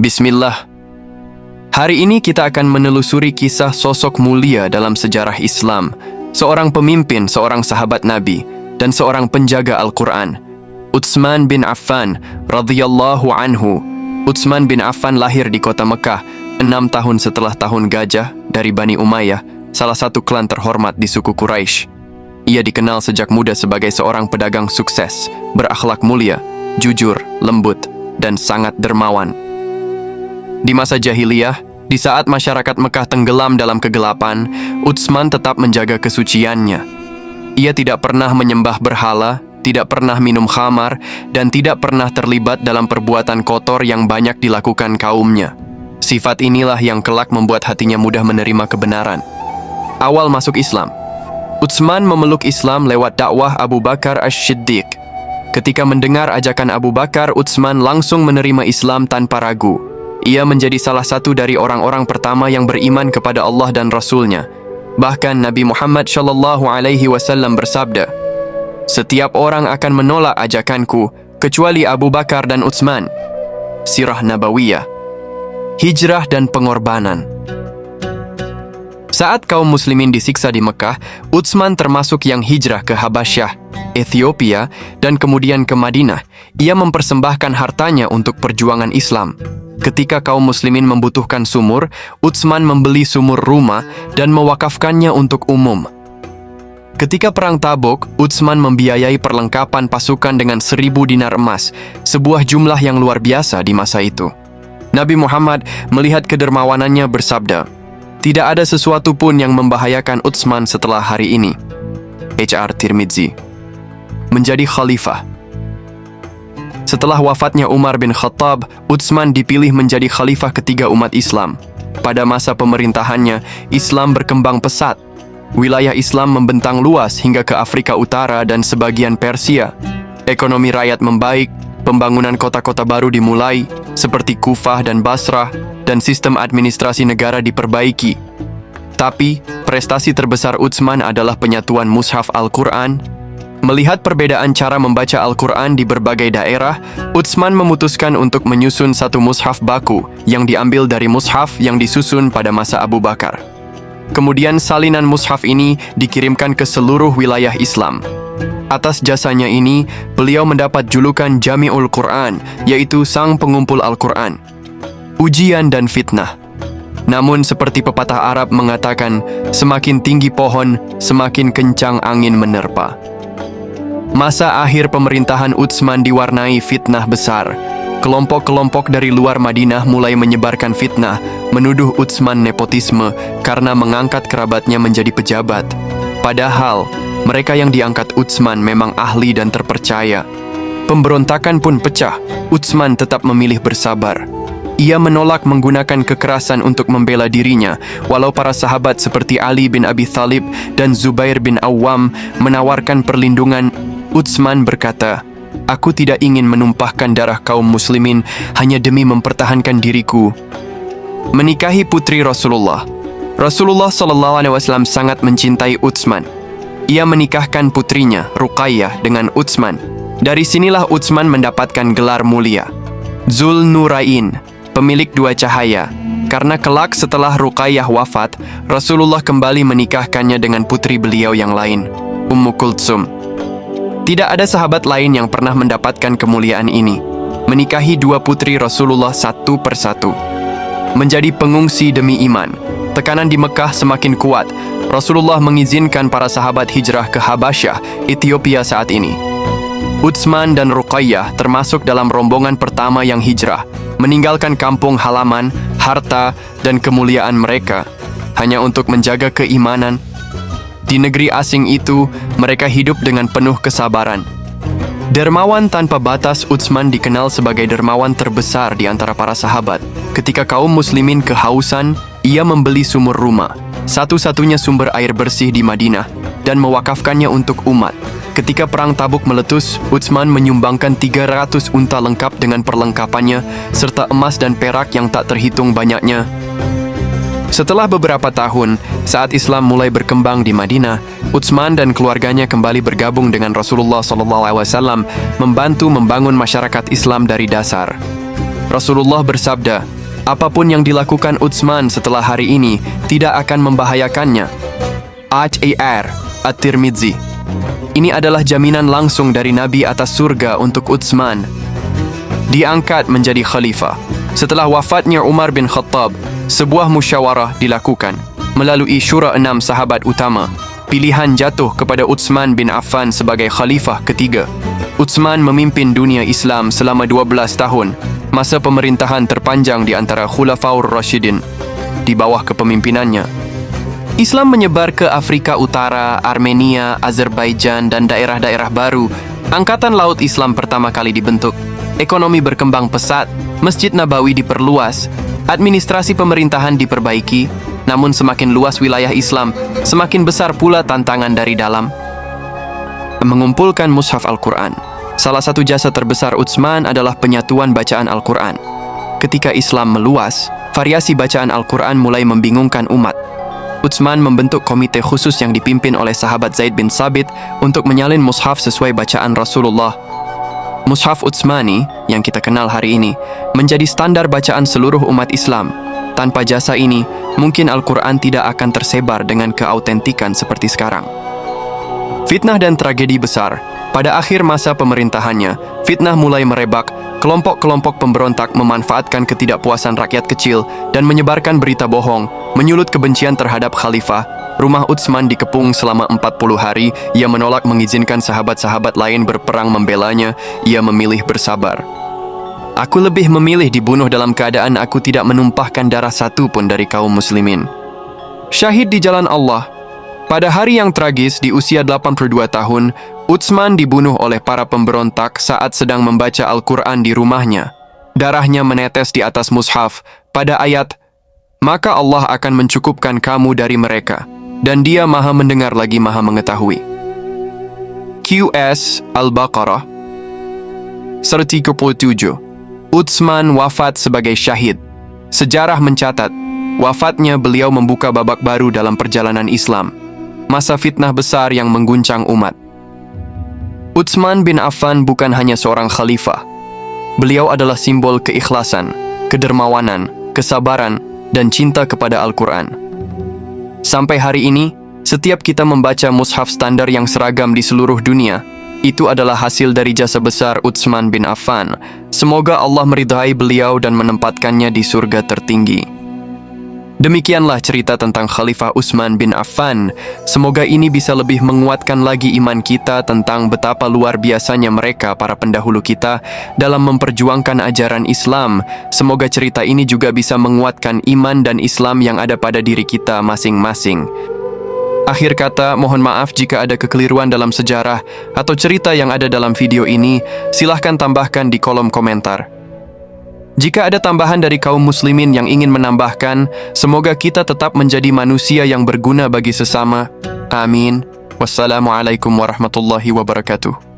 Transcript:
Bismillah. Hari ini kita akan menelusuri kisah sosok mulia dalam sejarah Islam, seorang pemimpin, seorang sahabat Nabi, dan seorang penjaga Al-Quran. Utsman bin Affan radhiyallahu anhu. Utsman bin Affan lahir di kota Mekah 6 tahun setelah tahun gajah dari Bani Umayyah, salah satu klan terhormat di suku Quraisy. Ia dikenal sejak muda sebagai seorang pedagang sukses, berakhlak mulia, jujur, lembut, dan sangat dermawan. Di masa jahiliyah, di saat masyarakat Mekah tenggelam dalam kegelapan, Utsman tetap menjaga kesuciannya. Ia tidak pernah menyembah berhala, tidak pernah minum khamar, dan tidak pernah terlibat dalam perbuatan kotor yang banyak dilakukan kaumnya. Sifat inilah yang kelak membuat hatinya mudah menerima kebenaran. Awal masuk Islam, Utsman memeluk Islam lewat dakwah Abu Bakar Ash-Shiddiq. Ketika mendengar ajakan Abu Bakar, Utsman langsung menerima Islam tanpa ragu. Ia menjadi salah satu dari orang-orang pertama yang beriman kepada Allah dan Rasul-Nya. Bahkan Nabi Muhammad SAW bersabda, "Setiap orang akan menolak ajakanku, kecuali Abu Bakar dan Utsman." Sirah Nabawiyah. Hijrah dan pengorbanan. Saat kaum muslimin disiksa di Mekah, Utsman termasuk yang hijrah ke Habasyah, Ethiopia, dan kemudian ke Madinah. Ia mempersembahkan hartanya untuk perjuangan Islam. Ketika kaum muslimin membutuhkan sumur, Utsman membeli sumur rumah dan mewakafkannya untuk umum. Ketika perang Tabuk, Utsman membiayai perlengkapan pasukan dengan 1000 dinar emas, sebuah jumlah yang luar biasa di masa itu. Nabi Muhammad melihat kedermawanannya bersabda, "Tidak ada sesuatu pun yang membahayakan Utsman setelah hari ini." H.R. Tirmidzi. Menjadi khalifah. Setelah wafatnya Umar bin Khattab, Utsman dipilih menjadi khalifah ketiga umat Islam. Pada masa pemerintahannya, Islam berkembang pesat. Wilayah Islam membentang luas hingga ke Afrika Utara dan sebagian Persia. Ekonomi rakyat membaik, pembangunan kota-kota baru dimulai, seperti Kufah dan Basrah, dan sistem administrasi negara diperbaiki. Tapi, prestasi terbesar Utsman adalah penyatuan mushaf Al-Quran. Melihat perbedaan cara membaca Al-Quran di berbagai daerah, Utsman memutuskan untuk menyusun satu mushaf baku yang diambil dari mushaf yang disusun pada masa Abu Bakar. Kemudian salinan mushaf ini dikirimkan ke seluruh wilayah Islam. Atas jasanya ini, beliau mendapat julukan Jami'ul Quran, yaitu sang pengumpul Al-Quran. Ujian dan fitnah. Namun seperti pepatah Arab mengatakan, semakin tinggi pohon, semakin kencang angin menerpa. Masa akhir pemerintahan Utsman diwarnai fitnah besar. Kelompok-kelompok dari luar Madinah mulai menyebarkan fitnah, menuduh Utsman nepotisme karena mengangkat kerabatnya menjadi pejabat. Padahal, mereka yang diangkat Utsman memang ahli dan terpercaya. Pemberontakan pun pecah, Utsman tetap memilih bersabar. Ia menolak menggunakan kekerasan untuk membela dirinya, walau para sahabat seperti Ali bin Abi Thalib dan Zubair bin Awam menawarkan perlindungan. Utsman berkata, "Aku tidak ingin menumpahkan darah kaum muslimin hanya demi mempertahankan diriku." Menikahi putri Rasulullah. Rasulullah SAW sangat mencintai Utsman. Ia menikahkan putrinya, Ruqayyah, dengan Utsman. Dari sinilah Utsman mendapatkan gelar mulia, Zul Nurain, pemilik dua cahaya. Karena kelak setelah Ruqayyah wafat, Rasulullah kembali menikahkannya dengan putri beliau yang lain, Ummu Kultsum. Tidak ada sahabat lain yang pernah mendapatkan kemuliaan ini, menikahi dua putri Rasulullah satu persatu. Menjadi pengungsi demi iman, tekanan di Mekah semakin kuat. Rasulullah mengizinkan para sahabat hijrah ke Habasyah, Ethiopia saat ini. Utsman dan Ruqayyah termasuk dalam rombongan pertama yang hijrah, meninggalkan kampung halaman, harta, dan kemuliaan mereka, hanya untuk menjaga keimanan. Di negeri asing itu, mereka hidup dengan penuh kesabaran. Dermawan tanpa batas, Utsman dikenal sebagai dermawan terbesar di antara para sahabat. Ketika kaum muslimin kehausan, ia membeli sumur rumah, satu-satunya sumber air bersih di Madinah, dan mewakafkannya untuk umat. Ketika perang Tabuk meletus, Utsman menyumbangkan 300 unta lengkap dengan perlengkapannya, serta emas dan perak yang tak terhitung banyaknya. Setelah beberapa tahun, saat Islam mulai berkembang di Madinah, Utsman dan keluarganya kembali bergabung dengan Rasulullah SAW, membantu membangun masyarakat Islam dari dasar. Rasulullah bersabda, apapun yang dilakukan Utsman setelah hari ini tidak akan membahayakannya. H.A.R. At-Tirmidzi. Ini adalah jaminan langsung dari Nabi atas surga untuk Utsman. Diangkat menjadi khalifah. Setelah wafatnya Umar bin Khattab, sebuah musyawarah dilakukan. Melalui syura 6 sahabat utama, pilihan jatuh kepada Utsman bin Affan sebagai khalifah ketiga. Utsman memimpin dunia Islam selama 12 tahun, masa pemerintahan terpanjang di antara Khulafaur Rashidin. Di bawah kepemimpinannya, Islam menyebar ke Afrika Utara, Armenia, Azerbaijan, dan daerah-daerah baru. Angkatan Laut Islam pertama kali dibentuk. Ekonomi berkembang pesat, Masjid Nabawi diperluas, administrasi pemerintahan diperbaiki. Namun semakin luas wilayah Islam, semakin besar pula tantangan dari dalam. Mengumpulkan mushaf Al-Quran. Salah satu jasa terbesar Utsman adalah penyatuan bacaan Al-Quran. Ketika Islam meluas, variasi bacaan Al-Quran mulai membingungkan umat. Utsman membentuk komite khusus yang dipimpin oleh sahabat Zaid bin Sabit untuk menyalin mushaf sesuai bacaan Rasulullah. Mushaf Utsmani, yang kita kenal hari ini, menjadi standar bacaan seluruh umat Islam. Tanpa jasa ini, mungkin Al-Quran tidak akan tersebar dengan keautentikan seperti sekarang. Fitnah dan tragedi besar. Pada akhir masa pemerintahannya, fitnah mulai merebak. Kelompok-kelompok pemberontak memanfaatkan ketidakpuasan rakyat kecil dan menyebarkan berita bohong, menyulut kebencian terhadap khalifah. Rumah Utsman dikepung selama 40 hari. Ia menolak mengizinkan sahabat-sahabat lain berperang membelanya. Ia memilih bersabar. Aku lebih memilih dibunuh dalam keadaan aku tidak menumpahkan darah satu pun dari kaum muslimin. Syahid di jalan Allah. Pada hari yang tragis di usia 82 tahun, Utsman dibunuh oleh para pemberontak saat sedang membaca Al-Quran di rumahnya. Darahnya menetes di atas mushaf pada ayat, "Maka Allah akan mencukupkan kamu dari mereka, dan Dia Maha mendengar lagi Maha mengetahui." QS Al-Baqarah 137. Utsman wafat sebagai syahid. Sejarah mencatat, wafatnya beliau membuka babak baru dalam perjalanan Islam. Masa fitnah besar yang mengguncang umat. Utsman bin Affan bukan hanya seorang khalifah. Beliau adalah simbol keikhlasan, kedermawanan, kesabaran, dan cinta kepada Al-Quran. Sampai hari ini, setiap kita membaca mushaf standar yang seragam di seluruh dunia, itu adalah hasil dari jasa besar Utsman bin Affan. Semoga Allah meridhai beliau dan menempatkannya di surga tertinggi. Demikianlah cerita tentang Khalifah Utsman bin Affan. Semoga ini bisa lebih menguatkan lagi iman kita tentang betapa luar biasanya mereka, para pendahulu kita, dalam memperjuangkan ajaran Islam. Semoga cerita ini juga bisa menguatkan iman dan Islam yang ada pada diri kita masing-masing. Akhir kata, mohon maaf jika ada kekeliruan dalam sejarah atau cerita yang ada dalam video ini. Silahkan tambahkan di kolom komentar. Jika ada tambahan dari kaum muslimin yang ingin menambahkan, semoga kita tetap menjadi manusia yang berguna bagi sesama. Amin. Wassalamualaikum warahmatullahi wabarakatuh.